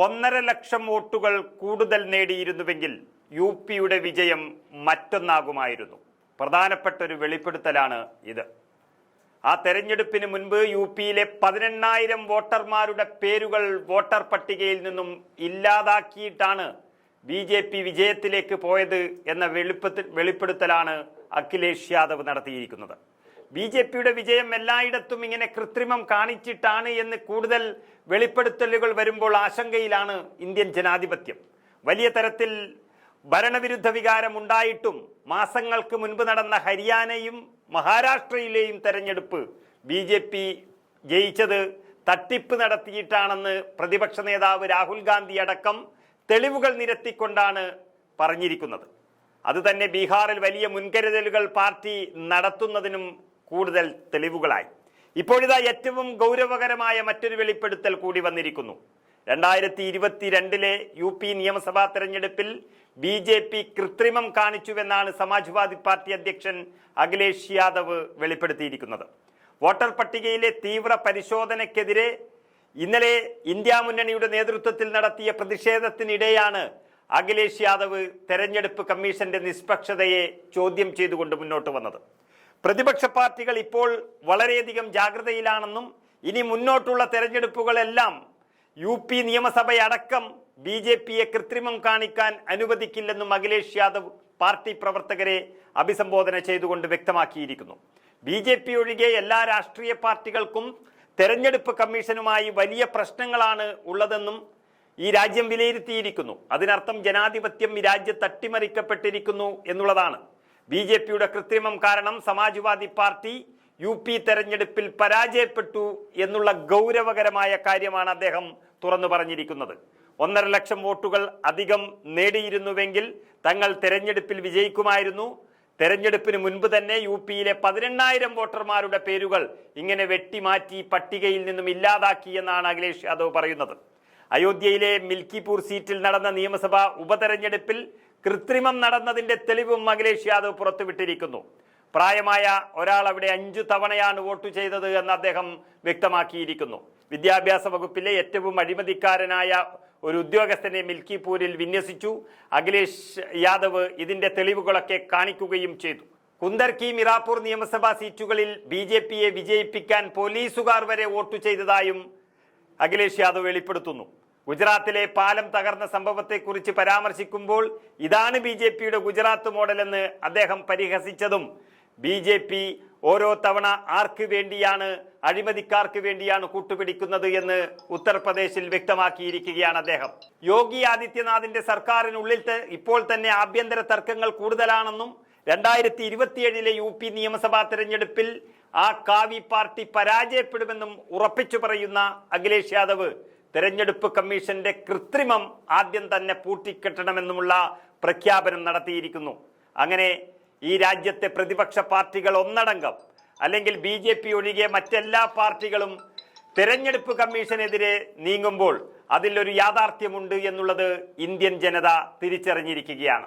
1.5 ലക്ഷം വോട്ടുകൾ കൂടുതൽ നേടിയിരുന്നുവെങ്കിൽ യു പിയുടെ വിജയം മറ്റൊന്നാകുമായിരുന്നു. പ്രധാനപ്പെട്ട ഒരു വെളിപ്പെടുത്തലാണ് ഇത്. ആ തെരഞ്ഞെടുപ്പിന് മുൻപ് യു പിയിലെ 18,000 വോട്ടർമാരുടെ പേരുകൾ വോട്ടർ പട്ടികയിൽ നിന്നും ഇല്ലാതാക്കിയിട്ടാണ് BJP വിജയത്തിലേക്ക് പോയത് എന്ന വെളിപ്പെടുത്തലാണ് അഖിലേഷ് യാദവ് നടത്തിയിരിക്കുന്നത്. BJPയുടെ വിജയം എല്ലായിടത്തും ഇങ്ങനെ കൃത്രിമം കാണിച്ചിട്ടാണ് എന്ന് കൂടുതൽ വെളിപ്പെടുത്തലുകൾ വരുമ്പോൾ ആശങ്കയിലാണ് ഇന്ത്യൻ ജനാധിപത്യം. വലിയ തരത്തിൽ ഭരണവിരുദ്ധ വികാരം ഉണ്ടായിട്ടും മാസങ്ങൾക്ക് മുൻപ് നടന്ന ഹരിയാനയും മഹാരാഷ്ട്രയിലെയും തെരഞ്ഞെടുപ്പ് BJP ജയിച്ചത് തട്ടിപ്പ് നടത്തിയിട്ടാണെന്ന് പ്രതിപക്ഷ നേതാവ് രാഹുൽ ഗാന്ധി അടക്കം തെളിവുകൾ നിരത്തിക്കൊണ്ടാണ് പറഞ്ഞിരിക്കുന്നത്. അതുതന്നെ ബീഹാറിൽ വലിയ മുൻകരുതലുകൾ പാർട്ടി നടത്തുന്നതിനും കൂടുതൽ തെളിവുകളായി. ഇപ്പോഴിതാ ഏറ്റവും ഗൗരവകരമായ മറ്റൊരു വെളിപ്പെടുത്തൽ കൂടി വന്നിരിക്കുന്നു. 2022 UP നിയമസഭാ തെരഞ്ഞെടുപ്പിൽ BJP കൃത്രിമം കാണിച്ചുവെന്നാണ് സമാജ്വാദി പാർട്ടി അധ്യക്ഷൻ അഖിലേഷ് യാദവ് വെളിപ്പെടുത്തിയിരിക്കുന്നത്. വോട്ടർ പട്ടികയിലെ തീവ്ര പരിശോധനയ്ക്കെതിരെ ഇന്നലെ ഇന്ത്യ മുന്നണിയുടെ നേതൃത്വത്തിൽ നടത്തിയ പ്രതിഷേധത്തിനിടെയാണ് അഖിലേഷ് യാദവ് തെരഞ്ഞെടുപ്പ് കമ്മീഷന്റെ നിഷ്പക്ഷതയെ ചോദ്യം ചെയ്തുകൊണ്ട് മുന്നോട്ട് വന്നത്. പ്രതിപക്ഷ പാർട്ടികൾ ഇപ്പോൾ വളരെയധികം ജാഗ്രതയിലാണെന്നും ഇനി മുന്നോട്ടുള്ള തെരഞ്ഞെടുപ്പുകളെല്ലാം UP നിയമസഭയടക്കം BJPയെ കൃത്രിമം കാണിക്കാൻ അനുവദിക്കില്ലെന്നും അഖിലേഷ് യാദവ് പാർട്ടി പ്രവർത്തകരെ അഭിസംബോധന ചെയ്തുകൊണ്ട് വ്യക്തമാക്കിയിരിക്കുന്നു. BJP ഒഴികെ എല്ലാ രാഷ്ട്രീയ പാർട്ടികൾക്കും തെരഞ്ഞെടുപ്പ് കമ്മീഷനുമായി വലിയ പ്രശ്നങ്ങളാണ് ഉള്ളതെന്നും ഈ രാജ്യം വിലയിരുത്തിയിരിക്കുന്നു. അതിനർത്ഥം ജനാധിപത്യം ഈ രാജ്യത്ത് അട്ടിമറിക്കപ്പെട്ടിരിക്കുന്നു എന്നുള്ളതാണ്. BJPയുടെ കൃത്രിമം കാരണം സമാജ്വാദി പാർട്ടി UP തെരഞ്ഞെടുപ്പിൽ പരാജയപ്പെട്ടു എന്നുള്ള ഗൗരവകരമായ കാര്യമാണ് അദ്ദേഹം തുറന്നു പറഞ്ഞിരിക്കുന്നത്. 1.5 ലക്ഷം വോട്ടുകൾ അധികം നേടിയിരുന്നുവെങ്കിൽ തങ്ങൾ തെരഞ്ഞെടുപ്പിൽ വിജയിക്കുമായിരുന്നു. തെരഞ്ഞെടുപ്പിന് മുൻപ് തന്നെ UPയിലെ 18,000 വോട്ടർമാരുടെ പേരുകൾ ഇങ്ങനെ വെട്ടിമാറ്റി പട്ടികയിൽ നിന്നും ഇല്ലാതാക്കി എന്നാണ് അഖിലേഷ് യാദവ് പറയുന്നത്. അയോധ്യയിലെ മിൽക്കിപൂർ സീറ്റിൽ നടന്ന നിയമസഭാ ഉപതെരഞ്ഞെടുപ്പിൽ കൃത്രിമം നടന്നതിന്റെ തെളിവും അഖിലേഷ് യാദവ് പുറത്തുവിട്ടിരിക്കുന്നു. പ്രായമായ ഒരാൾ അവിടെ 5 തവണയാണ് വോട്ട് ചെയ്തത് എന്ന് അദ്ദേഹം വ്യക്തമാക്കിയിരിക്കുന്നു. വിദ്യാഭ്യാസ വകുപ്പിലെ ഏറ്റവും അഴിമതിക്കാരനായ ഒരു ഉദ്യോഗസ്ഥനെ മിൽക്കിപൂരിൽ വിന്യസിച്ചു. അഖിലേഷ് യാദവ് ഇതിന്റെ തെളിവുകളൊക്കെ കാണിക്കുകയും ചെയ്തു. കുന്ദർക്കി മിറാപൂർ നിയമസഭാ സീറ്റുകളിൽ BJPയെ വിജയിപ്പിക്കാൻ പോലീസുകാർ വരെ വോട്ട് ചെയ്തതായും അഖിലേഷ് യാദവ് വെളിപ്പെടുത്തുന്നു. ഗുജറാത്തിലെ പാലം തകർന്ന സംഭവത്തെക്കുറിച്ച് പരാമർശിക്കുമ്പോൾ ഇതാണ് BJPയുടെ ഗുജറാത്ത് മോഡലെന്ന് അദ്ദേഹം പരിഹസിച്ചതും BJP ഓരോ തവണ ആർക്ക് വേണ്ടിയാണ്, അഴിമതിക്കാർക്ക് വേണ്ടിയാണ് കൂട്ടുപിടിക്കുന്നത് എന്ന് ഉത്തർപ്രദേശിൽ വ്യക്തമാക്കിയിരിക്കുകയാണ് അദ്ദേഹം. യോഗി ആദിത്യനാഥിന്റെ സർക്കാരിനുള്ളിൽ ഇപ്പോൾ തന്നെ ആഭ്യന്തര തർക്കങ്ങൾ കൂടുതലാണെന്നും 2027 UP നിയമസഭാ തെരഞ്ഞെടുപ്പിൽ ആ കാവി പാർട്ടി പരാജയപ്പെടുമെന്നും ഉറപ്പിച്ചു പറയുന്ന അഖിലേഷ് യാദവ് തെരഞ്ഞെടുപ്പ് കമ്മീഷന്റെ കൃത്രിമം ആദ്യം തന്നെ പൂട്ടിക്കെട്ടണമെന്നുമുള്ള പ്രഖ്യാപനം നടത്തിയിരിക്കുന്നു. അങ്ങനെ ഈ രാജ്യത്തെ പ്രതിപക്ഷ പാർട്ടികൾ ഒന്നടങ്കം, അല്ലെങ്കിൽ BJP ഒഴികെ മറ്റെല്ലാ പാർട്ടികളും തെരഞ്ഞെടുപ്പ് കമ്മീഷനെതിരെ നീങ്ങുമ്പോൾ അതിലൊരു യാഥാർത്ഥ്യമുണ്ട് എന്നുള്ളത് ഇന്ത്യൻ ജനത തിരിച്ചറിഞ്ഞിരിക്കുകയാണ്.